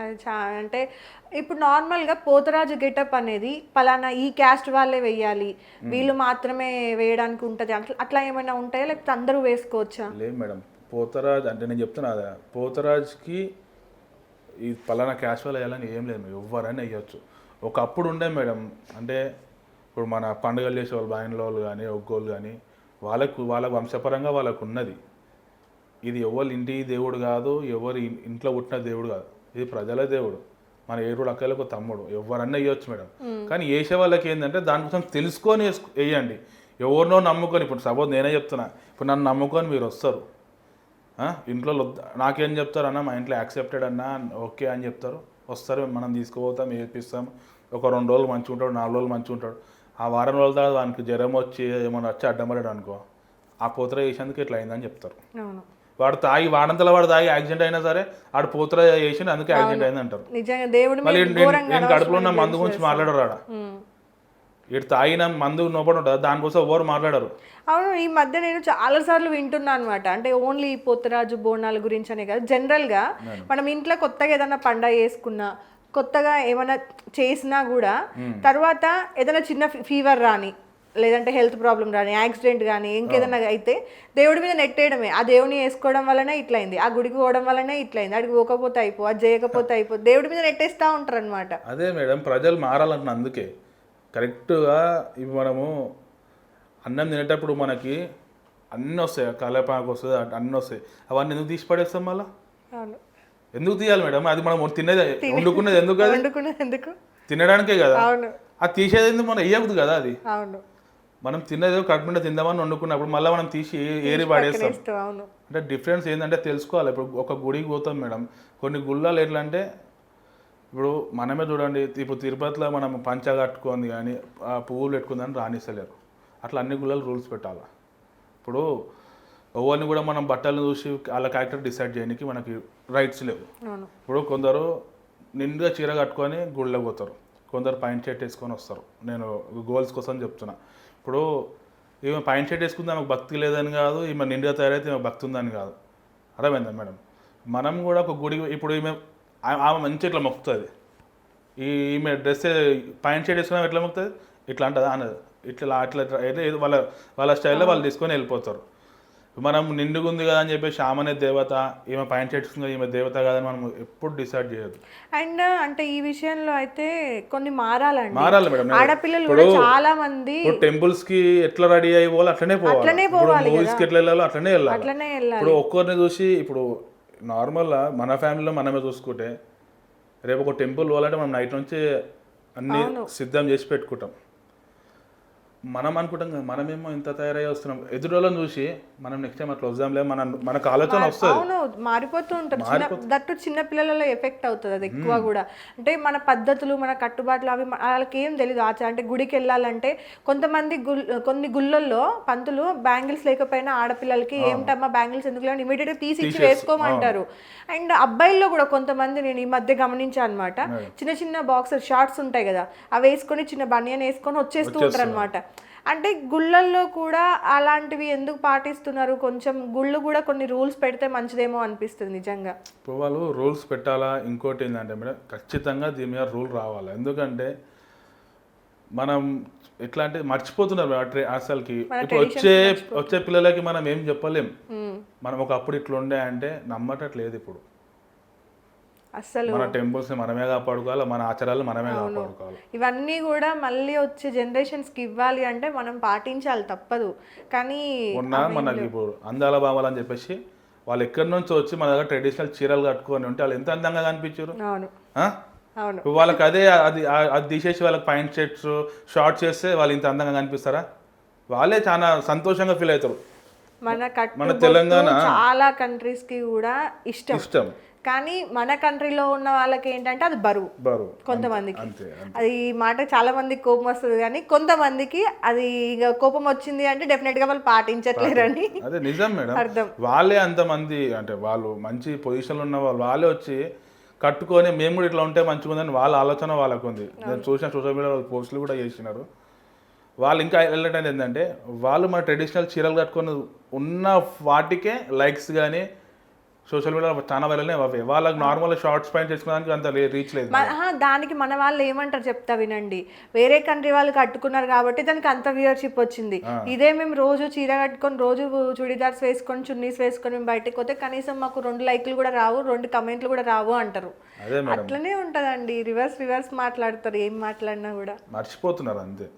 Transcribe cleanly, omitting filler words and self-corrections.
అది అంటే ఇప్పుడు నార్మల్గా పోతరాజు గెటప్ అనేది పలానా ఈ క్యాస్ట్ వాళ్ళే వేయాలి, వీళ్ళు మాత్రమే వేయడానికి ఉంటుంది అట్లా అట్లా ఏమైనా ఉంటాయా, లేకపోతే అందరూ వేసుకోవచ్చా? లేదు మేడం, పోతరాజ్ అంటే నేను చెప్తున్నా కదా, పోతరాజ్కి ఈ పలానా క్యాషువల్ వేయాలని ఏం లేదు మేడం, ఎవరైనా వేయచ్చు. ఒకప్పుడు ఉండే మేడం, అంటే ఇప్పుడు మన పండుగలు చేసే వాళ్ళు బాయిన్లో వాళ్ళు కానీ ఒగ్గోళ్ళు కానీ వాళ్ళ వంశపరంగా వాళ్ళకు ఉన్నది. ఇది ఎవరు ఇంటి దేవుడు కాదు, ఎవరు ఇంట్లో పుట్టిన దేవుడు కాదు, ఇది ప్రజల దేవుడు. మన ఏడుడు అక్కలకు తమ్ముడు, ఎవరన్నా వేయొచ్చు మేడం. కానీ వేసే వాళ్ళకి ఏంటంటే దానికోసం తెలుసుకొని వేయండి. ఎవరినో నమ్ముకొని, ఇప్పుడు సపోజ్ నేనే చెప్తున్నా, ఇప్పుడు నన్ను నమ్ముకొని మీరు వస్తారు, ఇంట్లో నాకేం చెప్తారు అన్న, మా ఇంట్లో యాక్సెప్టెడ్ అన్నా ఓకే అని చెప్తారు, వస్తారు, మనం తీసుకుపోతాం, ఏపిస్తాం. ఒక 2 రోజులు మంచిగా ఉంటాడు, 4 రోజులు మంచిగా ఉంటాడు. ఆ వారం రోజుల తర్వాత వానికి జ్వరం వచ్చి ఏమైనా వచ్చి అడ్డమరాడు అనుకో, ఆ పోతర వేసేందుకు ఇట్లా అయిందని చెప్తారు. వాడు తాగి వాడంతలో వాడు తాగి యాక్సిడెంట్ అయినా సరే ఆడు పోతర వేసి అందుకే యాక్సిడెంట్ అయింది అంటారు. మళ్ళీ నేను కడుపులో ఉన్న మందు గురించి మాట్లాడరు ఆడ, ఇటు తాగిన మందు నోపడి ఉంటుంది, దానికోసం ఎవరు మాట్లాడరు. అవును, ఈ మధ్య నేను చాలా సార్లు వింటున్నాను అనమాట. అంటే ఓన్లీ పోతరాజు బోనాల గురించి అనే కదా, జనరల్గా మనం ఇంట్లో కొత్తగా ఏదైనా పండగ చేసుకున్నా, కొత్తగా ఏమైనా చేసినా కూడా తర్వాత ఏదైనా చిన్న ఫీవర్ రాని, లేదంటే హెల్త్ ప్రాబ్లం రాని, యాక్సిడెంట్ కానీ ఇంకేదైనా అయితే దేవుడి మీద నెట్టేయడమే. ఆ దేవుని వేసుకోవడం వల్లనే ఇట్లయింది, ఆ గుడికి పోవడం వల్లనే ఇట్లయింది, అడిగి పోకపోతే అయిపో, అది చేయకపోతే అయిపో, దేవుడి మీద నెట్టేస్తూ ఉంటారు అనమాట. అదే మేడం, ప్రజలు మారాలంటున్నా. అందుకే కరెక్ట్గా ఇవి మనము అన్నం తినేటప్పుడు మనకి అన్నీ వస్తాయి, కలేపాకు వస్తుంది, అన్నీ వస్తాయి, అవన్నీ ఎందుకు తీసి పడేస్తాం మళ్ళీ? ఎందుకు తీయాలి మేడం? అది మనం తినేది వండుకునేది ఎందుకు కదా, ఎందుకు తినడానికే కదా. అది తీసేది ఎందుకు? మనం వేయకూడదు కదా. అది మనం తినేది కడుపు నిండా తిందామని వండుకున్నప్పుడు మళ్ళీ మనం తీసి ఏరి పడేస్తాం. అంటే డిఫరెన్స్ ఏంటంటే తెలుసుకోవాలి. ఇప్పుడు ఒక గుడికి పోతాం మేడం, కొన్ని గుళ్ళలు ఎట్లా అంటే, ఇప్పుడు మనమే చూడండి, ఇప్పుడు తిరుపతిలో మనం పంచ కట్టుకుంది కానీ ఆ పువ్వులు పెట్టుకుందని రాణిస్తలేరు. అట్లా అన్ని గుళ్ళలు రూల్స్ పెట్టాలి. ఇప్పుడు ఎవరిని కూడా మనం బట్టలు చూసి వాళ్ళ క్యారెక్టర్ డిసైడ్ చేయడానికి మనకి రైట్స్ లేవు. ఇప్పుడు కొందరు నిండుగా చీర కట్టుకొని గుళ్ళకి పోతారు, కొందరు పాయింట్ షర్ట్ వేసుకొని వస్తారు. నేను గోల్స్ కోసం చెప్తున్నా. ఇప్పుడు ఈమె పాయింట్ షర్ట్ వేసుకుంది ఆమెకు భక్తి లేదని కాదు, ఈమె నిండుగా తయారైతే ఈమె భక్తి ఉందని కాదు. అర్థమైందా మేడం? మనం కూడా ఒక గుడి, ఇప్పుడు ఆమె మంచి ఇట్లా మొక్కుతుంది, ఈమె డ్రెస్ పాయింట్ షర్ట్ వేసుకున్నా ఎట్లా మొక్కుతుంది, ఇట్లా అంటుంది అన్నది, ఇట్లా అట్లా వాళ్ళ స్టైల్లో వాళ్ళు తీసుకొని వెళ్ళిపోతారు. మనం నిండుగుంది కదా అని చెప్పేసి ఆమెనే దేవత, ఈమె పాయింట్ షర్ట్ వేసుకుంది ఈమె దేవత కాదని మనం ఎప్పుడు డిసైడ్ చేయదు. అండ్ అంటే ఈ విషయంలో అయితే కొన్ని మారాలి మేడం. ఆడపిల్లలు కూడా చాలా మంది టెంపుల్స్ కి ఎట్లా రెడీ అయ్యి అట్లనే పోవాలి, మూవీస్ కి ఎట్లా వెళ్ళాలో అట్లనే వెళ్ళాలి. ఇప్పుడు ఒక్కరిని చూసి, ఇప్పుడు నార్మల్ మన ఫ్యామిలీలో మనమే చూసుకుంటే, రేపు ఒక టెంపుల్ పోవాలంటే మనం నైట్ నుంచి అన్ని సిద్ధం చేసి పెట్టుకుంటాం. మనం అనుకుంటాం కదా, మనమేమో ఇంత తయారై వస్తున్నాం, ఎదురోళ్ళని చూసి మనం నెక్స్ట్ టైం అట్లా వద్దాంలే మనకు ఆలోచన వస్తుంది. అవును, మారిపోతూ ఉంటారు. దట్టు చిన్న పిల్లలలో ఎఫెక్ట్ అవుతుంది అది ఎక్కువ కూడా. అంటే మన పద్ధతులు, మన కట్టుబాట్లు అవి వాళ్ళకి ఏం తెలియదు. అంటే గుడికి వెళ్ళాలంటే కొంతమంది కొన్ని గుళ్ళల్లో పంతులు బ్యాంగిల్స్ లేకపోయినా ఆడపిల్లలకి ఏమిటమ్మా బ్యాంగిల్స్ ఎందుకు లేని ఇమీడియట్గా తీసి ఇచ్చి వేసుకోమంటారు. అండ్ అబ్బాయిల్లో కూడా కొంతమంది నేను ఈ మధ్య గమనించాను అనమాట, చిన్న చిన్న బాక్సర్ షార్ట్స్ ఉంటాయి కదా, అవి వేసుకొని చిన్న బనియన్ వేసుకొని వచ్చేస్తూ ఉంటారు అనమాట. అంటే గుళ్ళల్లో కూడా అలాంటివి ఎందుకు పాటిస్తున్నారు? కొంచెం గుళ్ళు కూడా కొన్ని రూల్స్ పెడితే మంచిదేమో అనిపిస్తుంది నిజంగా. ఇప్పుడు వాళ్ళు రూల్స్ పెట్టాలా. ఇంకోటి ఏంటంటే మేడం, ఖచ్చితంగా దీని మీద రూల్ రావాలి. ఎందుకంటే మనం ఎట్లా అంటే మర్చిపోతున్నారు అసలుకి. ఇప్పుడు వచ్చే పిల్లలకి మనం ఏం చెప్పలేం. మనం ఒకప్పుడు ఇట్లా ఉండే అంటే నమ్మటట్లేదు. ఇప్పుడు అసలు మన టెంపుల్స్ మనమే కాపాడుకోవాలి, మన ఆచారాలు మనమే కాపాడుకోవాలి. ఇవన్నీ కూడా మళ్ళీ వచ్చే జనరేషన్స్కి ఇవ్వాలి అంటే మనం పాటించాలి, తప్పదు. కానీ మనకి ఇప్పుడు అందాల భావాలు అని చెప్పేసి వాళ్ళు ఎక్కడి నుంచి వచ్చి మన దగ్గర ట్రెడిషనల్ చీరలు కట్టుకొని ఉంటే వాళ్ళు ఎంత అందంగా కనిపించారు. వాళ్ళకి అది తీసేసి వాళ్ళకి పాయింట్ షర్ట్స్ షార్ట్స్ చేస్తే వాళ్ళు ఇంత అందంగా కనిపిస్తారా? వాళ్ళే చాలా సంతోషంగా ఫీల్ అవుతారు. మన తెలంగాణ చాలా కంట్రీస్ కి కూడా ఇష్టం, కానీ మన కంట్రీలో ఉన్న వాళ్ళకి ఏంటంటే అది బరువు. కొంతమందికి అది మాట చాలా మందికి కోపం వస్తుంది, కానీ కొంతమందికి అది ఇక కోపం వచ్చింది అంటే డెఫినెట్ గా వాళ్ళు పాటించట్లేరని. అదే నిజం మేడం, అర్థం. వాళ్ళే అంతమంది అంటే వాళ్ళు మంచి పొజిషన్లో ఉన్న వాళ్ళే వచ్చి కట్టుకొని మేము కూడా ఇట్లా ఉంటే మంచిగా ఉందని వాళ్ళ ఆలోచన వాళ్ళకు ఉంది. నేను చూసిన సోషల్ మీడియా వాళ్ళు పోస్టులు కూడా చేసినారు. వాళ్ళు ఇంకా వెళ్ళటం ఏంటంటే, వాళ్ళు మన ట్రెడిషనల్ చీరలు కట్టుకొని ఉన్న వాటికే లైక్స్ కానీ సోషల్ మీడియా చాలా వైరల్ అవే. వాళ్ళకి నార్మల్ షార్ట్స్ పైన చేసుకోవడానికి అంత రీచ్ లేదు. దానికి మన వాళ్ళు ఏమంటారు చెప్తా వినండి, వేరే కంట్రీ వాళ్ళు కట్టుకున్నారు కాబట్టి దానికి అంత వ్యూవర్షిప్ వచ్చింది. ఇదే మేము రోజు చీర కట్టుకొని రోజు చుడిదార్స్ వేసుకొని చున్నీస్ వేసుకొని మేము బయటకు పోతే కనీసం మాకు 2 లైక్లు కూడా రావు, 2 కమెంట్లు కూడా రావు అంటారు. అట్లనే ఉంటదండి, రివర్స్ మాట్లాడతారు ఏం మాట్లాడినా కూడా మర్చిపోతున్నారు అంతే.